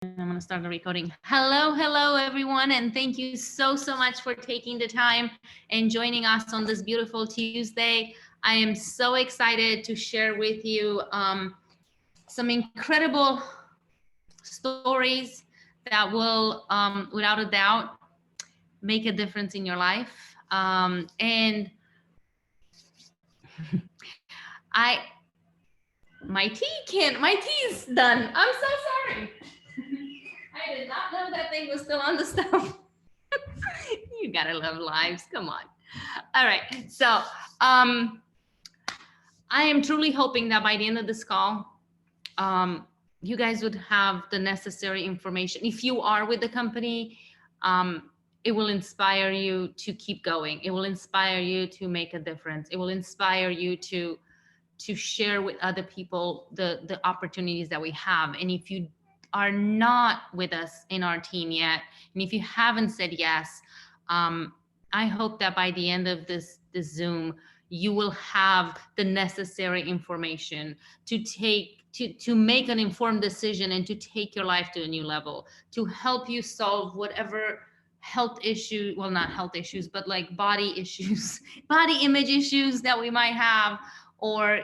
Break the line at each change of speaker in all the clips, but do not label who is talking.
I'm going to start the recording. Hello, everyone, and thank you so much for taking the time and joining us on this beautiful Tuesday. I am so excited to share with you some incredible stories that will, without a doubt, make a difference in your life. And my tea is done. I'm so sorry. I did not know that thing was still on the stove. You gotta love lives. Come on. All right. So I am truly hoping that by the end of this call, you guys would have the necessary information. If you are with the company, it will inspire you to keep going. It will inspire you to make a difference. It will inspire you to share with other people the opportunities that we have. And if you are not with us in our team yet, and if you haven't said yes, I hope that by the end of this Zoom, you will have the necessary information to make an informed decision and to take your life to a new level, to help you solve whatever health issue, well, not health issues, but like body issues, body image issues that we might have, or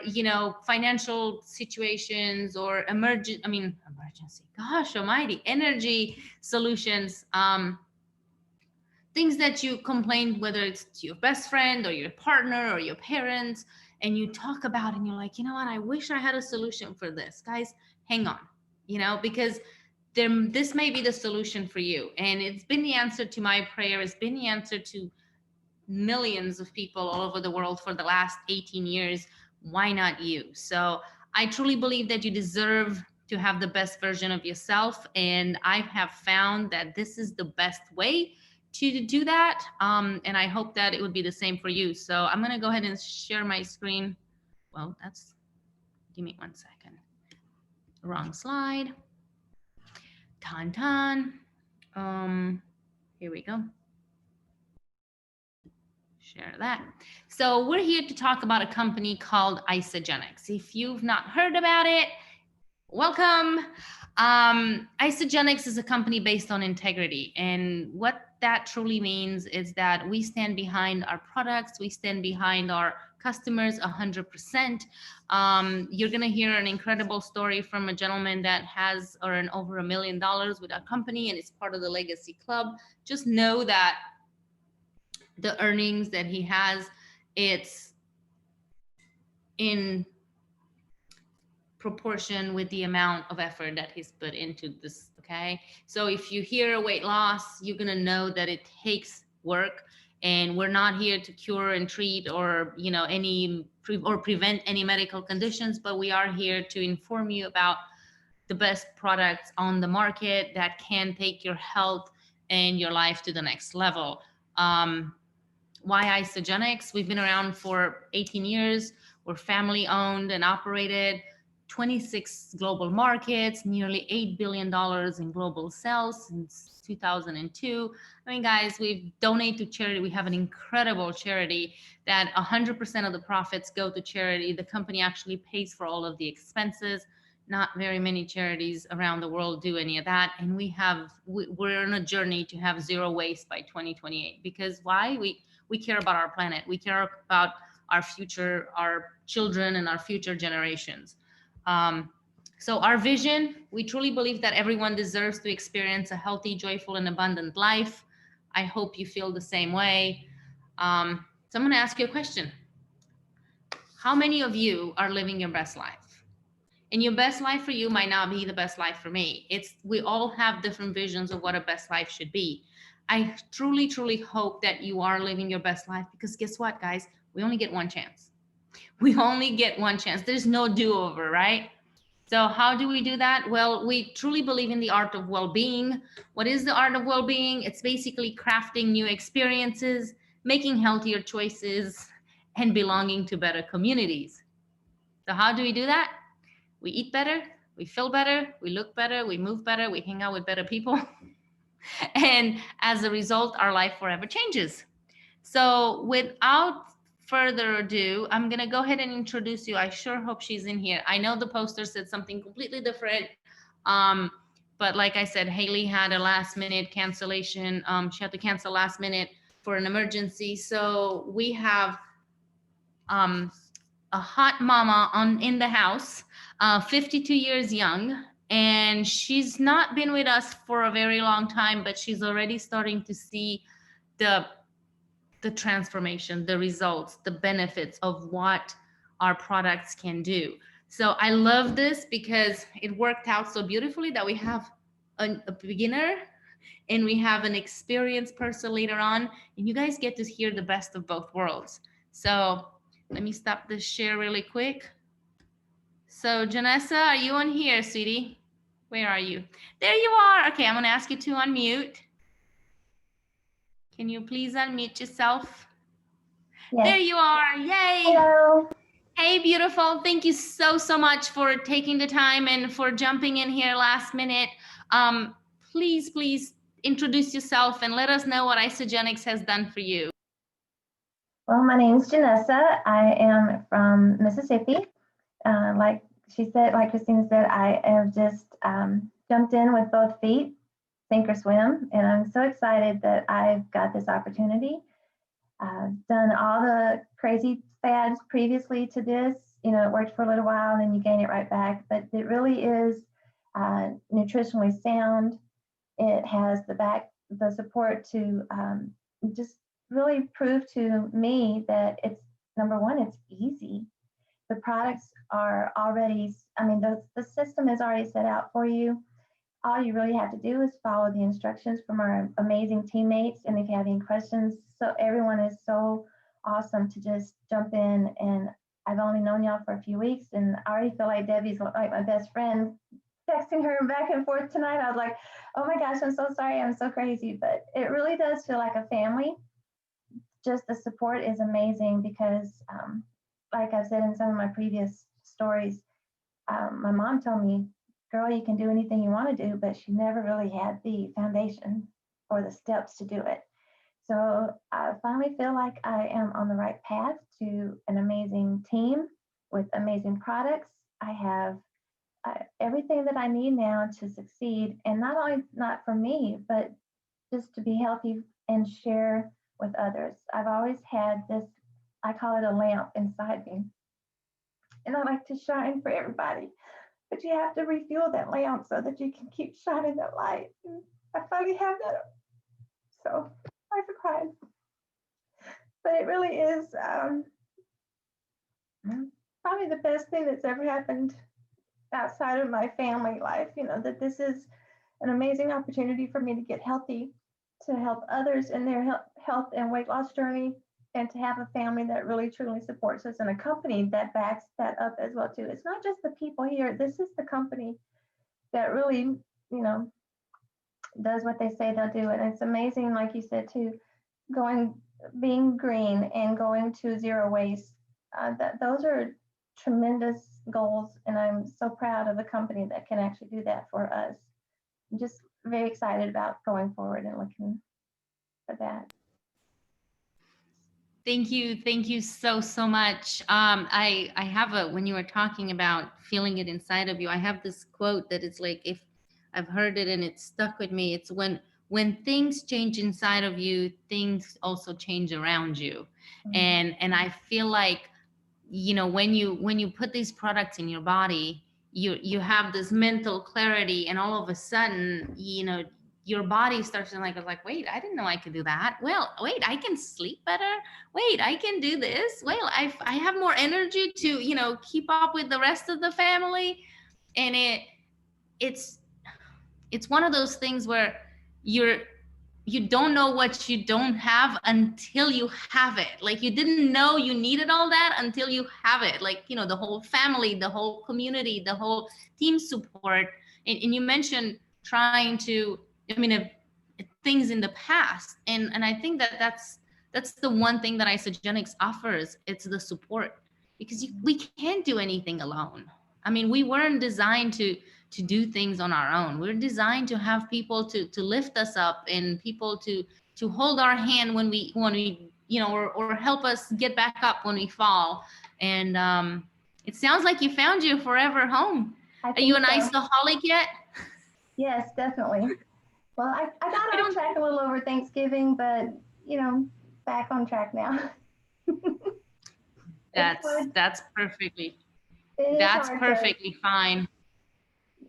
financial situations, or emergency, gosh almighty, energy solutions, things that you complained, whether it's to your best friend or your partner or your parents, and you talk about, and you're like, you know what, I wish I had a solution for this. Guys, hang on, because this may be the solution for you. And it's been the answer to my prayer. It's been the answer to millions of people all over the world for the last 18 years. Why not you? So I truly believe that you deserve to have the best version of yourself. And I have found that this is the best way to do that. And I hope that it would be the same for you. So I'm going to go ahead and share my screen. Well, give me 1 second. Wrong slide. Here we go. Share that. So we're here to talk about a company called Isagenix. If you've not heard about it, welcome. Isagenix is a company based on integrity. And what that truly means is that we stand behind our products. We stand behind our customers 100%. You're going to hear an incredible story from a gentleman that has earned over $1 million with our company, and it's part of the Legacy Club. Just know that the earnings that he has, it's in proportion with the amount of effort that he's put into this. Okay, so if you hear weight loss, you're gonna know that it takes work, and we're not here to cure and treat, or prevent any medical conditions, but we are here to inform you about the best products on the market that can take your health and your life to the next level. Why Isagenix? We've been around for 18 years. We're family owned and operated, 26 global markets, nearly $8 billion in global sales since 2002. I mean, guys, we've donated to charity. We have an incredible charity that 100% of the profits go to charity. The company actually pays for all of the expenses. Not very many charities around the world do any of that. And we're on a journey to have zero waste by 2028. Because why? We care about our planet. We care about our future, our children, and our future generations. So our vision, we truly believe that everyone deserves to experience a healthy, joyful, and abundant life. I hope you feel the same way. So I'm going to ask you a question. How many of you are living your best life? And your best life for you might not be the best life for me. We all have different visions of what a best life should be. I truly, truly hope that you are living your best life, because guess what, guys? We only get one chance. We only get one chance. There's no do-over, right? So how do we do that? Well, we truly believe in the art of well-being. What is the art of well-being? It's basically crafting new experiences, making healthier choices, and belonging to better communities. So how do we do that? We eat better, we feel better, we look better, we move better, we hang out with better people. And as a result, our life forever changes. So without further ado, I'm going to go ahead and introduce you. I sure hope she's in here. I know the poster said something completely different, but but like I said, Haley had a last minute cancellation. She had to cancel last minute for an emergency. So we have a hot mama in the house, 52 years young, and she's not been with us for a very long time, but she's already starting to see the transformation, the results, the benefits of what our products can do. So I love this because it worked out so beautifully that we have a beginner and we have an experienced person later on, and you guys get to hear the best of both worlds. So let me stop this share really quick. So Jeanessa, are you on here, sweetie? Where are you? There you are. Okay, I'm gonna ask you to unmute. Can you please unmute yourself? Yes. There you are. Yay.
Hello.
Hey, beautiful. Thank you so much for taking the time and for jumping in here last minute. Please introduce yourself and let us know what Isagenix has done for you.
Well, my name is Jeanessa. I am from Mississippi. Like she said, like Christina said, I have just jumped in with both feet, sink or swim, and I'm so excited that I've got this opportunity. Done all the crazy fads previously to this. You know, it worked for a little while and then you gain it right back, but it really is nutritionally sound. It has the support to just really prove to me that it's, number one, it's easy. The products are already, I mean, the system is already set out for you. All you really have to do is follow the instructions from our amazing teammates. And if you have any questions, so everyone is so awesome to just jump in. And I've only known y'all for a few weeks, and I already feel like Debbie's like my best friend. Texting her back and forth tonight, I was like, oh my gosh, I'm so sorry, I'm so crazy. But it really does feel like a family. Just the support is amazing because, like I've said in some of my previous stories, my mom told me, girl, you can do anything you want to do, but she never really had the foundation or the steps to do it. So I finally feel like I am on the right path to an amazing team with amazing products. I have everything that I need now to succeed, and not for me, but just to be healthy and share with others. I've always had this, I call it a lamp inside me, and I like to shine for everybody. But you have to refuel that lamp so that you can keep shining that light. And I finally have that. So I could cry. But it really is probably the best thing that's ever happened outside of my family life. You know, that this is an amazing opportunity for me to get healthy, to help others in their health and weight loss journey, and to have a family that really truly supports us, and a company that backs that up as well too. It's not just the people here. This is the company that really, you know, does what they say they'll do. And it's amazing, like you said too, being green and going to zero waste. Those are tremendous goals, and I'm so proud of the company that can actually do that for us. I'm just very excited about going forward and looking for that.
Thank you so much. I have when you were talking about feeling it inside of you, I have this quote that it's like, if I've heard it and it's stuck with me, it's when things change inside of you, things also change around you. Mm-hmm. And I feel like, you know, when you put these products in your body, you have this mental clarity, and all of a sudden, you know, your body starts to like, wait, I didn't know I could do that. Well, wait, I can sleep better. Wait, I can do this. Well, I have more energy to, you know, keep up with the rest of the family. And it's one of those things where you don't know what you don't have until you have it. Like, you didn't know you needed all that until you have it. Like, you know, the whole family, the whole community, the whole team support. And you mentioned trying to, I mean, things in the past. And I think that's the one thing that Isagenix offers. It's the support, because we can't do anything alone. I mean, we weren't designed to do things on our own. We're designed to have people to lift us up, and people to hold our hand when we you know, or help us get back up when we fall. And it sounds like you found your forever home. Are you an isoholic yet?
Yes, definitely. Well, I
I
got off
don't.
track a little over Thanksgiving, but you know, back on track now. It's hard.
That's perfectly.
It is
That's
hard to.
perfectly fine.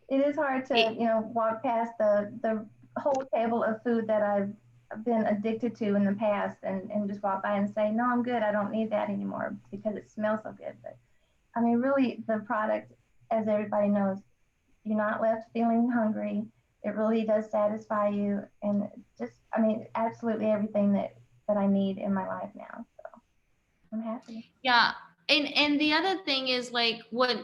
It is hard
It,
to walk past the whole table of food that I've been addicted to in the past, and just walk by and say, no, I'm good. I don't need that anymore because it smells so good. But I mean, really, the product, as everybody knows, you're not left feeling hungry. It really does satisfy you, and just, I mean, absolutely everything that I need in my life now. So I'm happy.
yeah. And the other thing is like what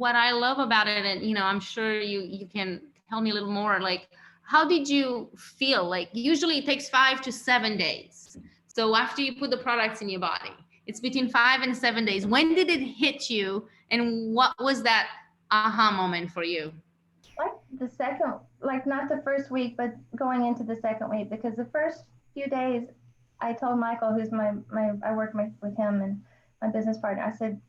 I love about it, and I'm sure you can tell me a little more, like how did you feel? Like usually it takes 5 to 7 days. So after you put the products in your body, it's between 5 and 7 days. When did it hit you, and what was that aha moment for you?
Like the second, like not the first week, but going into the second week, because the first few days, I told Michael, who's my I work with him and my business partner. I said,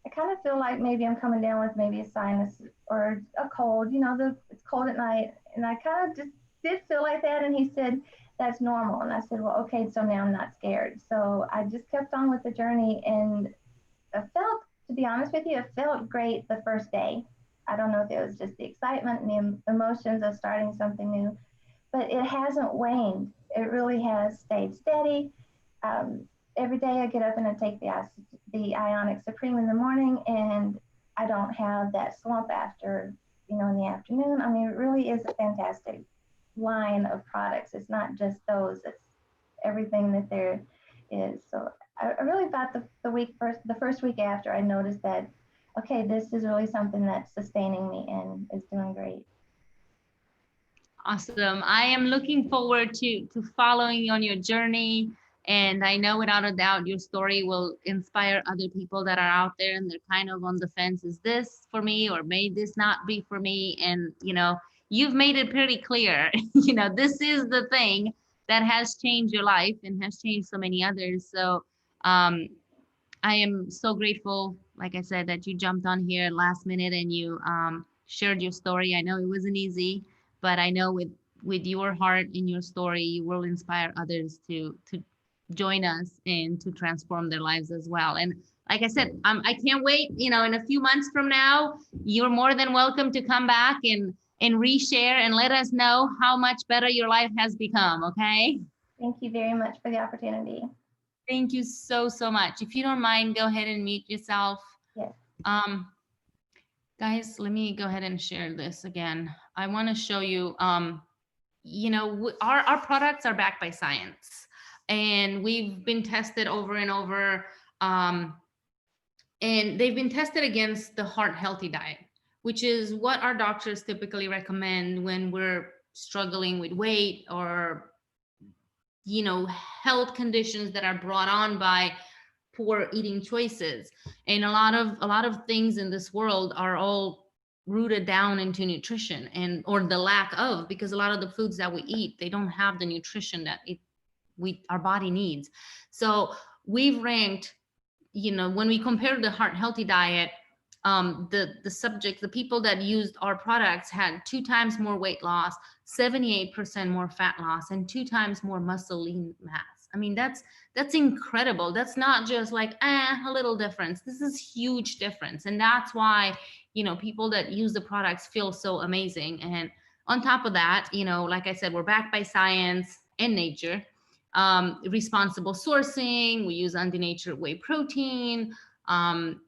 I kind of feel like maybe I'm coming down with maybe a sinus or a cold. It's cold at night, and I kind of just did feel like that. And he said that's normal, and I said, well, okay, so now I'm not scared. So I just kept on with the journey, and I felt, to be honest with you, it felt great the first day. I don't know if it was just the excitement and the emotions of starting something new, but it hasn't waned. It really has stayed steady. Um, every day I get up and I take the Ionic Supreme in the morning, and I don't have that slump after, in the afternoon. I mean, it really is a fantastic line of products. It's not just those, it's everything that there is. So I really thought the first week after, I noticed that, okay, this is really something that's sustaining me and is doing great.
Awesome. I am looking forward to following on your journey. And I know without a doubt your story will inspire other people that are out there and they're kind of on the fence. Is this for me, or may this not be for me? And you've made it pretty clear. This is the thing that has changed your life and has changed so many others. So um I am so grateful, like I said, that you jumped on here last minute and you shared your story. I know it wasn't easy, but I know with your heart and your story, you will inspire others to join us and to transform their lives as well. And like I said, I can't wait. In a few months from now, you're more than welcome to come back and reshare and let us know how much better your life has become. Okay.
Thank you very much for the opportunity.
Thank you so, so much. If you don't mind, go ahead and mute yourself.
Yes.
Um, guys, let me go ahead and share this again. I want to show you, our products are backed by science, and we've been tested over and over. Um, and they've been tested against the heart healthy diet, which is what our doctors typically recommend when we're struggling with weight or health conditions that are brought on by poor eating choices. And a lot of things in this world are all rooted down into nutrition and or the lack of, because a lot of the foods that we eat, they don't have the nutrition that our body needs. So we've ranked, when we compare the heart healthy diet, the people that used our products had 2 times more weight loss, 78% more fat loss, and 2 times more muscle lean mass. I mean, that's incredible. That's not just like a little difference. This is huge difference, and that's why people that use the products feel so amazing. And on top of that, like I said, we're backed by science and nature. Responsible sourcing. We use undinatured whey protein,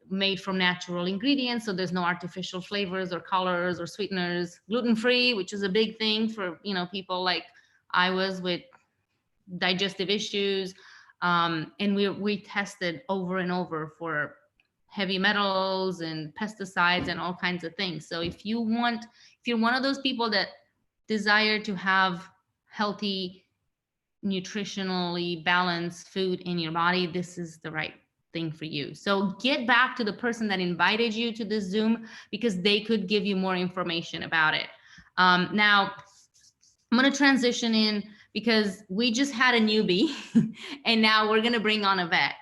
made from natural ingredients, so there's no artificial flavors or colors or sweeteners. Gluten free, which is a big thing for people like I was with digestive issues. And we tested over and over for heavy metals and pesticides and all kinds of things. So if you're one of those people that desire to have healthy, nutritionally balanced food in your body, this is the right thing for you. So get back to the person that invited you to this Zoom, because they could give you more information about it. Now, I'm going to transition in because we just had a newbie and now we're going to bring on a vet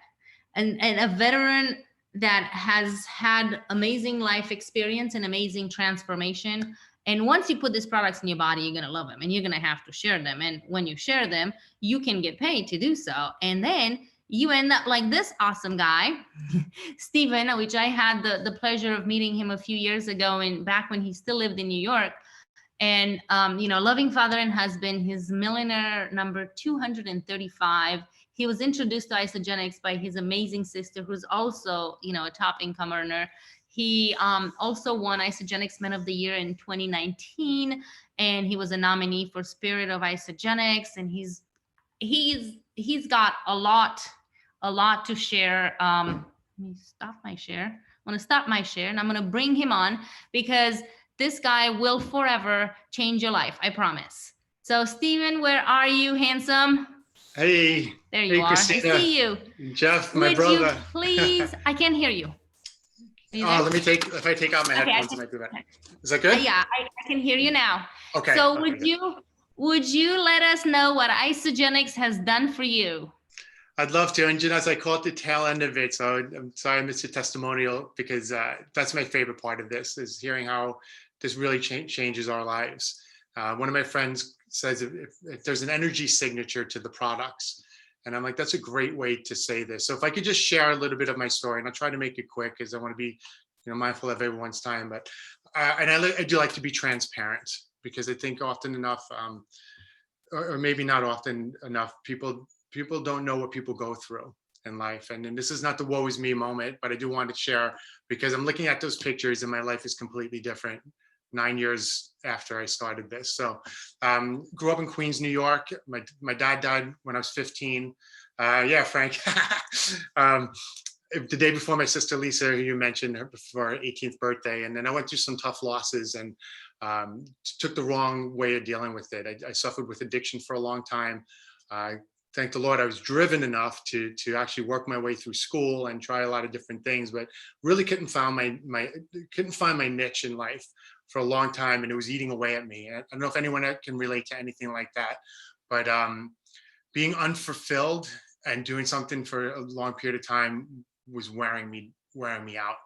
and a veteran that has had amazing life experience and amazing transformation. And once you put these products in your body, you're going to love them and you're going to have to share them. And when you share them, you can get paid to do so. And then you end up like this awesome guy, Stephen, which I had the pleasure of meeting him a few years ago, and back when he still lived in New York. And, loving father and husband, he's millionaire number 235. He was introduced to Isogenics by his amazing sister, who's also, a top income earner. He also won Isogenics Man of the Year in 2019, and he was a nominee for Spirit of Isogenics. And he's got a lot to share. Let me stop my share. I'm going to stop my share, and I'm going to bring him on because this guy will forever change your life. I promise. So, Stephen, where are you, handsome?
Hey.
There you are.
Christina.
I see you.
Jeff, my
Would
brother.
you please? I can't hear you.
Let me if I take out my headphones, it might be better. Is that good?
Yeah, I can hear you now.
Okay.
So would you let us know what Isogenics has done for you?
I'd love to. And Jeanessa, I caught the tail end of it. So I'm sorry I missed your testimonial, because that's my favorite part of this, is hearing how this really changes our lives. One of my friends says if there's an energy signature to the products, and I'm like, that's a great way to say this. So if I could just share a little bit of my story, and I'll try to make it quick because I want to be mindful of everyone's time. But and I do like to be transparent, because I think often enough, or maybe not often enough, people don't know what people go through in life. And this is not the woe is me moment, but I do want to share, because I'm looking at those pictures and my life is completely different 9 years after I started this. So grew up in Queens, New York. My dad died when I was 15. Yeah, Frank. The day before my sister Lisa, who you mentioned, for her 18th birthday. And then I went through some tough losses and took the wrong way of dealing with it. I suffered with addiction for a long time. Thank the Lord, I was driven enough to actually work my way through school and try a lot of different things, but really couldn't find my niche in life for a long time, and it was eating away at me. I don't know if anyone can relate to anything like that, but being unfulfilled and doing something for a long period of time was wearing me out.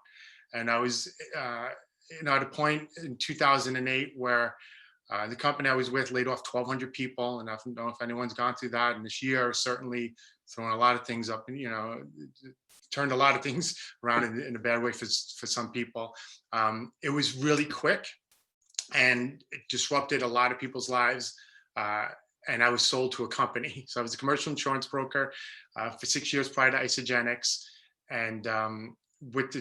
And I was at a point in 2008 where the company I was with laid off 1,200 people, and I don't know if anyone's gone through that. And this year certainly throwing a lot of things up, and turned a lot of things around in a bad way for some people. It was really quick, and it disrupted a lot of people's lives. And I was sold to a company. So I was a commercial insurance broker for 6 years prior to Isogenics, and with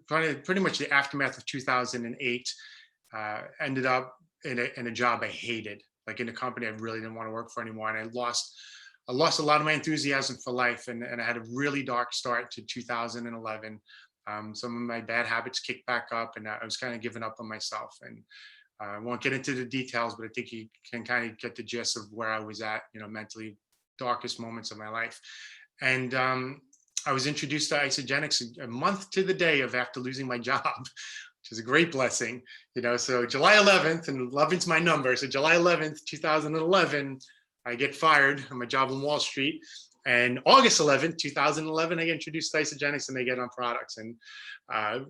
pretty much the aftermath of 2008, ended up in a job I hated, like in a company I really didn't want to work for anymore. And I lost a lot of my enthusiasm for life, and I had a really dark start to 2011. Some of my bad habits kicked back up, and I was kind of giving up on myself. And I won't get into the details, but I think you can kind of get the gist of where I was at, mentally, darkest moments of my life. And I was introduced to Isogenics a month to the day of after losing my job, which is a great blessing, So July 11th, and 11's my number. So July 11th, 2011, I get fired on my job on Wall Street. And August 11th, 2011, I get introduced to Isogenics, and they get on products, and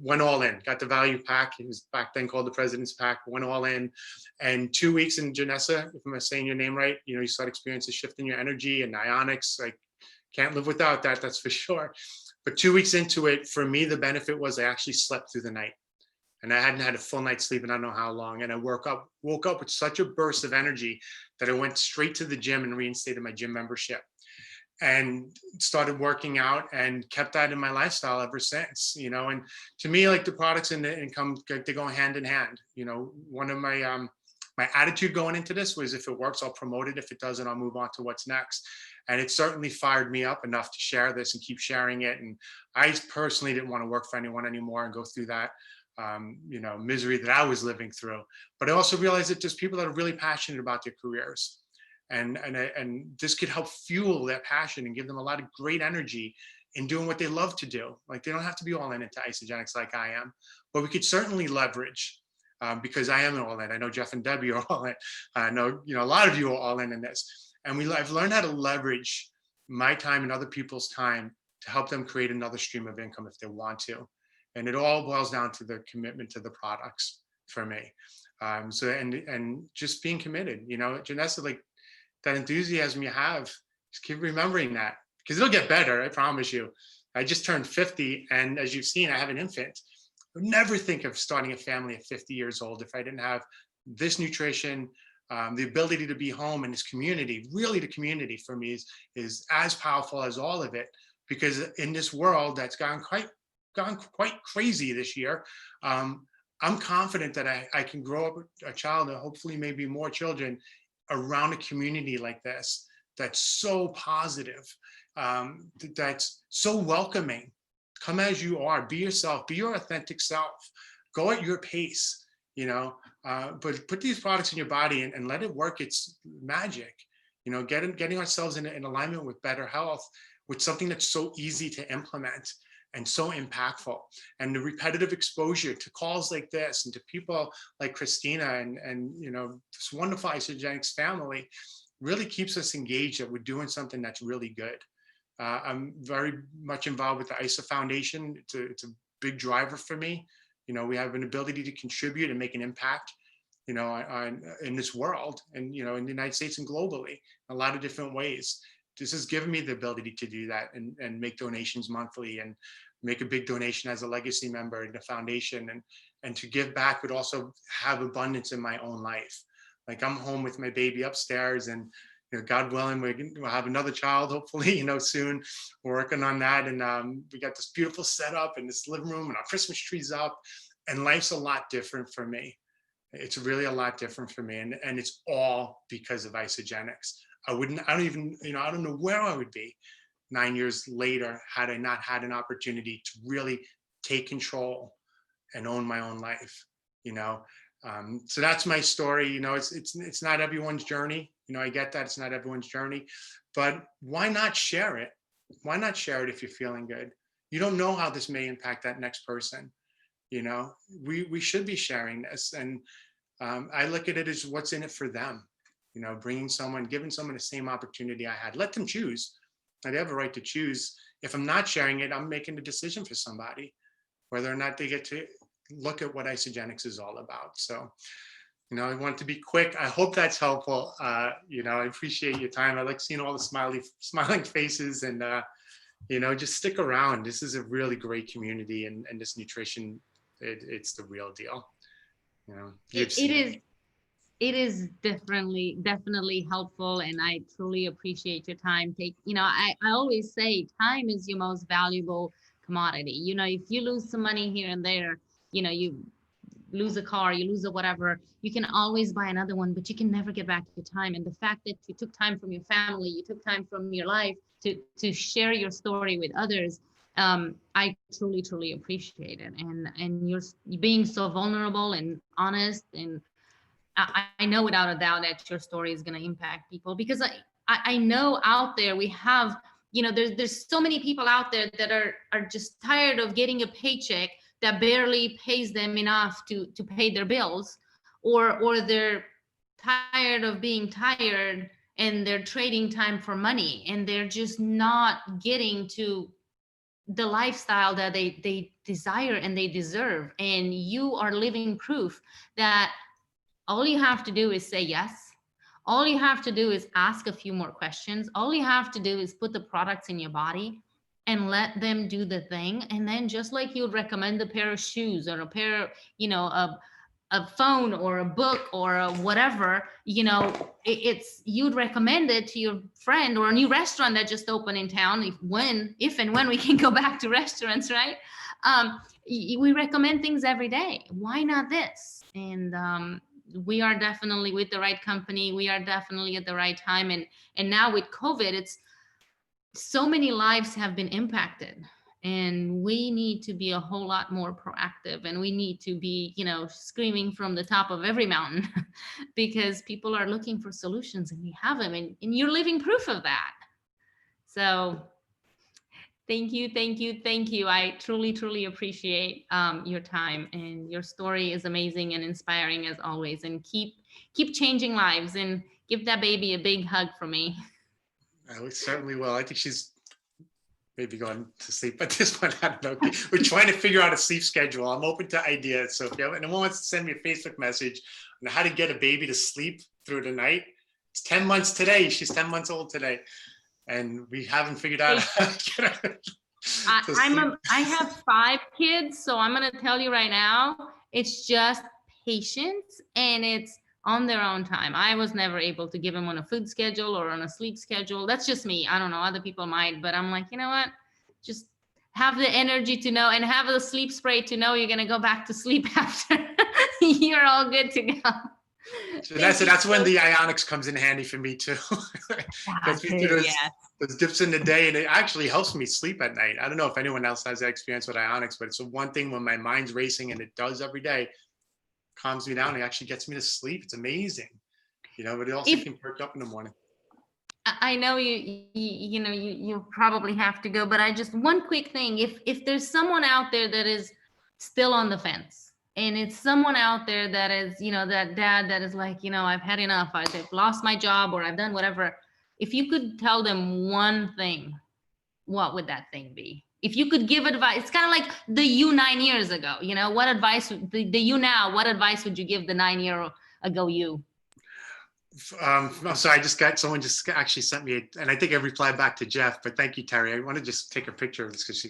went all in. Got the value pack. It was back then called the President's Pack. Went all in. And 2 weeks in Jeanessa, if I'm saying your name right, you start experiencing a shift in your energy and ionics. Like, can't live without that, that's for sure. But 2 weeks into it, for me, the benefit was I actually slept through the night. And I hadn't had a full night's sleep in I don't know how long. And I woke up with such a burst of energy that I went straight to the gym and reinstated my gym membership, and started working out, and kept that in my lifestyle ever since. And to me, like, the products and the income, they go hand in hand. One of my my attitude going into this was, if it works, I'll promote it. If it doesn't, I'll move on to what's next. And it certainly fired me up enough to share this and keep sharing it. And I personally didn't want to work for anyone anymore and go through that misery that I was living through. But I also realized that there's people that are really passionate about their careers, and this could help fuel that passion and give them a lot of great energy in doing what they love to do. Like, they don't have to be all in into Isogenics like I am, but we could certainly leverage, because I am all in. I know Jeff and Debbie are all in. I know a lot of you are all in this, and I've learned how to leverage my time and other people's time to help them create another stream of income if they want to. And it all boils down to the commitment to the products for me. So and just being committed, Jeanessa, like that enthusiasm you have, just keep remembering that, because it'll get better. I promise you. I just turned 50, and as you've seen, I have an infant. I would never think of starting a family at 50 years old if I didn't have this nutrition, the ability to be home, and this community. Really, the community for me is as powerful as all of it, because in this world that's gone quite crazy this year, I'm confident that I can grow up a child, and hopefully maybe more children, around a community like this that's so positive, that's so welcoming. Come as you are, be yourself, be your authentic self, go at your pace, but put these products in your body and let it work its magic. Getting ourselves in alignment with better health, with something that's so easy to implement and so impactful. And the repetitive exposure to calls like this and to people like Christina and this wonderful Isogenics family really keeps us engaged that we're doing something that's really good. I'm very much involved with the ISA Foundation. It's a big driver for me. We have an ability to contribute and make an impact, in this world, and in the United States and globally, a lot of different ways. This has given me the ability to do that and make donations monthly, and make a big donation as a legacy member in the foundation, and to give back, but also have abundance in my own life. Like, I'm home with my baby upstairs, and God willing, we'll have another child hopefully, soon. We're working on that, and we got this beautiful setup in this living room, and our Christmas tree's up, and life's a lot different for me. It's really a lot different for me, and it's all because of Isogenics. I don't know where I would be 9 years later had I not had an opportunity to really take control and own my own life. So that's my story. It's not everyone's journey. I get that it's not everyone's journey, but why not share it? Why not share it if you're feeling good? You don't know how this may impact that next person. We should be sharing this, and I look at it as what's in it for them. Giving someone the same opportunity I had. Let them choose. They have a right to choose. If I'm not sharing it, I'm making a decision for somebody, whether or not they get to look at what Isogenics is all about. So, I want to be quick. I hope that's helpful. I appreciate your time. I like seeing all the smiling faces, and just stick around. This is a really great community, and this nutrition, it's the real deal.
It is definitely helpful, and I truly appreciate your time. I always say time is your most valuable commodity. If you lose some money here and there, you lose a car, you lose a whatever, you can always buy another one, but you can never get back your time. And the fact that you took time from your family, you took time from your life to share your story with others, I truly appreciate it. And you're being so vulnerable and honest, and I know without a doubt that your story is going to impact people, because I know out there we have, there's so many people out there that are just tired of getting a paycheck that barely pays them enough to pay their bills, or they're tired of being tired and they're trading time for money, and they're just not getting to the lifestyle that they desire and they deserve. And you are living proof that all you have to do is say yes. All you have to do is ask a few more questions. All you have to do is put the products in your body and let them do the thing. And then, just like you would recommend a pair of shoes or a pair, a phone or a book or a whatever, it's you'd recommend it to your friend, or a new restaurant that just opened in town, if and when we can go back to restaurants, right? We recommend things every day. Why not this? And we are definitely with the right company. We are definitely at the right time. And now with COVID, it's so many lives have been impacted, and we need to be a whole lot more proactive, and we need to be, screaming from the top of every mountain because people are looking for solutions, and we have them, and you're living proof of that. So thank you. I truly appreciate your time, and your story is amazing and inspiring as always. And keep changing lives, and give that baby a big hug from me.
I certainly will. I think she's maybe going to sleep at this point. I don't know. We're trying to figure out a sleep schedule. I'm open to ideas. So if anyone wants to send me a Facebook message on how to get a baby to sleep through the night, it's 10 months today. She's 10 months old today. And we haven't figured out how to get her to sleep.
I have 5 kids, so I'm gonna tell you right now, it's just patience and it's on their own time. I was never able to give them on a food schedule or on a sleep schedule. That's just me. I don't know, other people might, but I'm like, you know what? Just have the energy to know and have the sleep spray to know you're gonna go back to sleep after. You're all good to go.
So that's when the Ionics comes in handy for me too. Because those dips in the day, and it actually helps me sleep at night. I don't know if anyone else has that experience with Ionics, but it's the one thing when my mind's racing, and it does every day, calms me down. It actually gets me to sleep. It's amazing, but it also can perk up in the morning.
I know you probably have to go, but one quick thing. If there's someone out there that is still on the fence, and it's someone out there that is, that dad that is like, I've had enough. I've lost my job or I've done whatever. If you could tell them one thing, what would that thing be? If you could give advice, it's kind of like the you 9 years ago, what advice, the you now, what advice would you give the 9-year-ago you?
I'm sorry, someone just actually sent me, and I think I replied back to Jeff, but thank you, Terry. I want to just take a picture of this because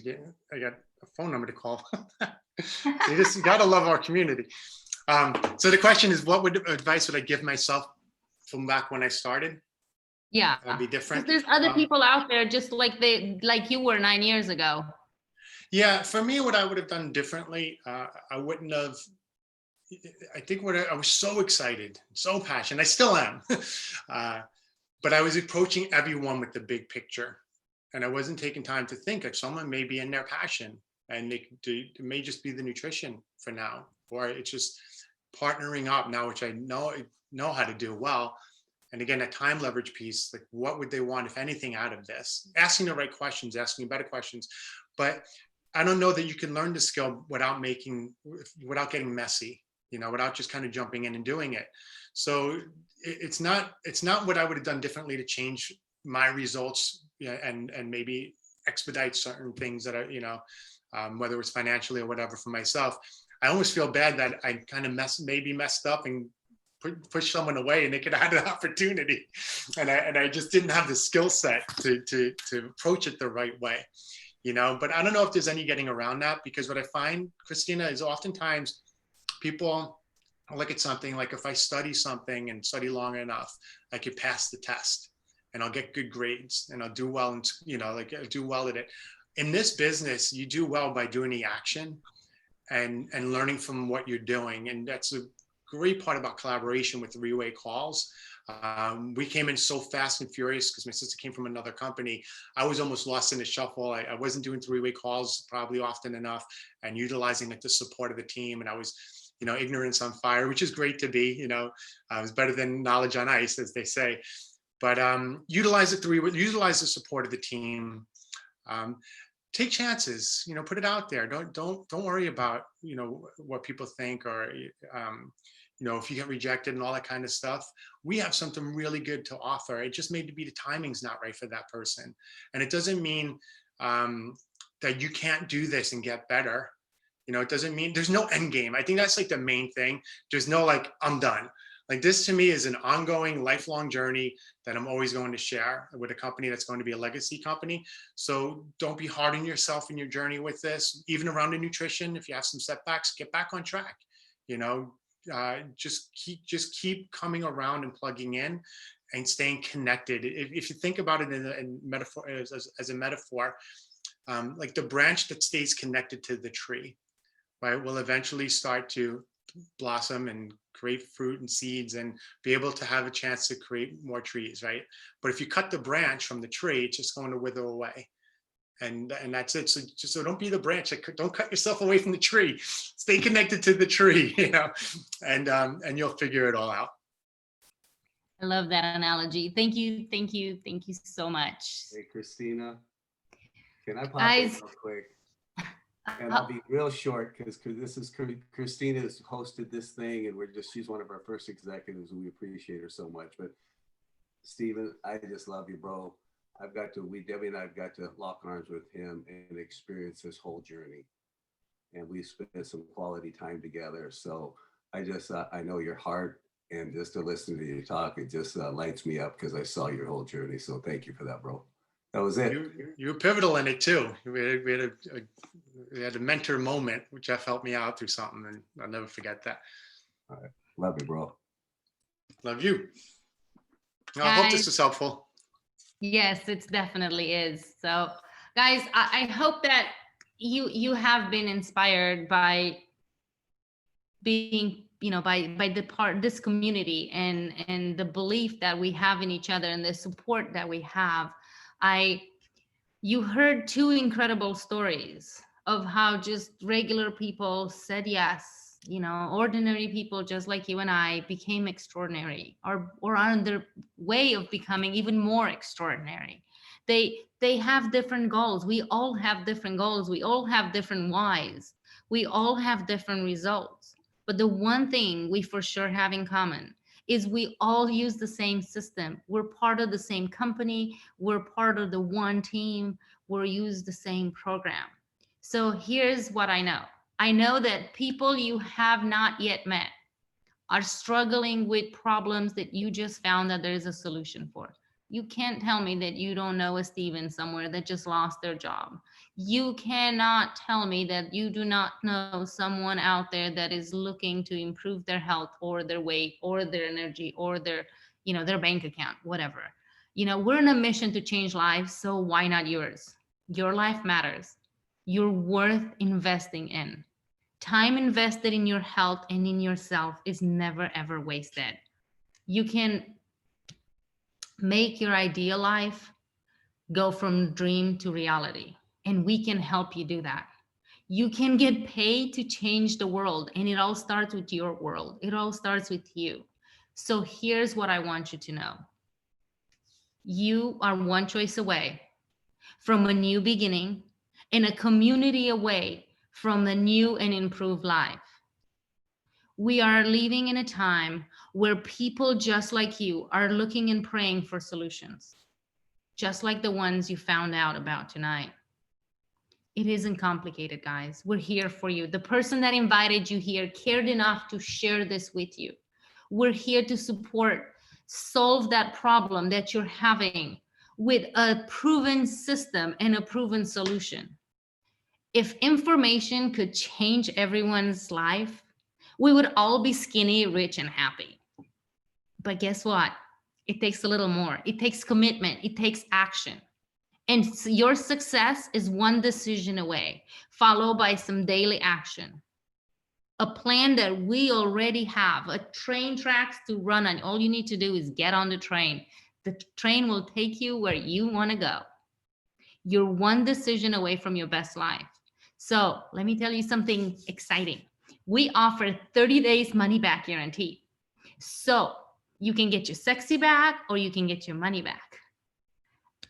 I got a phone number to call. You gotta love our community. So the question is, what advice would I give myself from back when I started?
Yeah,
that'd be different.
There's other people out there just like you were 9 years ago.
Yeah, for me, what I would have done differently, I wouldn't have. I think I was so excited, so passionate. I still am, but I was approaching everyone with the big picture, and I wasn't taking time to think that someone may be in their passion, and it may just be the nutrition for now, or it's just partnering up now, which I know how to do well. And again, a time leverage piece, like what would they want, if anything, out of this? Asking the right questions, asking better questions. But I don't know that you can learn the skill without getting messy, without just kind of jumping in and doing it. So it's not what I would have done differently to change my results, and maybe expedite certain things that are, whether it's financially or whatever for myself. I almost feel bad that I kind of messed up and push someone away, and they could have had an opportunity, and I just didn't have the skill set to approach it the right way, But I don't know if there's any getting around that, because what I find, Christina, is oftentimes people look at something like, if I study something and study long enough, I could pass the test, and I'll get good grades, and I'll do well, and I'll do well at it. In this business, you do well by doing the action and learning from what you're doing, and that's a great part about collaboration with 3-way calls. We came in so fast and furious because my sister came from another company. I was almost lost in the shuffle. I wasn't doing 3-way calls probably often enough and utilizing the support of the team. And I was, ignorance on fire, which is great to be, it was better than knowledge on ice, as they say. But utilize the support of the team. Take chances, put it out there. Don't worry about, what people think, or, if you get rejected and all that kind of stuff. We have something really good to offer. It just may be the timing's not right for that person. And it doesn't mean that you can't do this and get better. It doesn't mean there's no end game. I think that's like the main thing. There's no I'm done. Like, this to me is an ongoing, lifelong journey that I'm always going to share with a company that's going to be a legacy company. So don't be hard on yourself in your journey with this, even around the nutrition. If you have some setbacks, get back on track. Just keep coming around and plugging in and staying connected. If you think about it in metaphor, as a metaphor, like the branch that stays connected to the tree, right, will eventually start to blossom and create fruit and seeds and be able to have a chance to create more trees, right? But if you cut the branch from the tree, it's just going to wither away. And that's it. So don't be the branch. Don't cut yourself away from the tree. Stay connected to the tree, and you'll figure it all out.
I love that analogy. Thank you so much.
Hey, Christina, can I pop in real quick? And I'll be real short, because Christina's hosted this thing, and she's one of our first executives, and we appreciate her so much. But Steven, I just love you, bro. Debbie and I've got to lock arms with him and experience his whole journey. And we spent some quality time together. So I know your heart, and just to listen to you talk, it just lights me up because I saw your whole journey. So thank you for that, bro. That was it.
You were pivotal in it too. We had a mentor moment. Jeff helped me out through something, and I'll never forget that.
All right. Love you, bro.
Love you. I hope this was helpful.
Yes, it definitely is. So guys, I hope that you have been inspired by being, by this community and the belief that we have in each other and the support that we have. You heard two incredible stories of how just regular people said yes. Ordinary people just like you and I became extraordinary, or on their way of becoming even more extraordinary. They have different goals. We all have different goals. We all have different whys. We all have different results. But the one thing we for sure have in common is we all use the same system. We're part of the same company. We're part of the one team. We're use the same program. So here's what I know. I know that people you have not yet met are struggling with problems that you just found that there is a solution for. You can't tell me that you don't know a Steven somewhere that just lost their job. You cannot tell me that you do not know someone out there that is looking to improve their health or their weight or their energy or their bank account, whatever. We're in a mission to change lives, so why not yours? Your life matters. You're worth investing in. Time invested in your health and in yourself is never, ever wasted. You can make your ideal life go from dream to reality, and we can help you do that. You can get paid to change the world, and it all starts with your world. It all starts with you. So here's what I want you to know. You are one choice away from a new beginning and a community away from a new and improved life. We are living in a time where people just like you are looking and praying for solutions, just like the ones you found out about tonight. It isn't complicated, guys. We're here for you. The person that invited you here cared enough to share this with you. We're here to support, solve that problem that you're having with a proven system and a proven solution. If information could change everyone's life, we would all be skinny, rich, and happy. But guess what? It takes a little more. It takes commitment. It takes action. And your success is one decision away, followed by some daily action. A plan that we already have, a train tracks to run on. All you need to do is get on the train. The train will take you where you want to go. You're one decision away from your best life. So let me tell you something exciting. We offer 30 days money back guarantee. So you can get your sexy back or you can get your money back.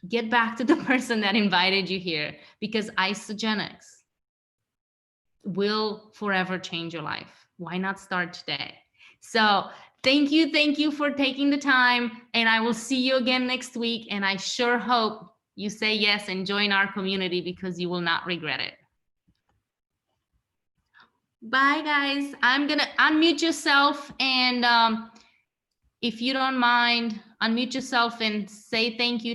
Get back to the person that invited you here, because Isogenics will forever change your life. Why not start today? So thank you for taking the time, and I will see you again next week. And I sure hope you say yes and join our community, because you will not regret it. Bye, guys. I'm gonna unmute yourself, and if you don't mind, unmute yourself and say thank you.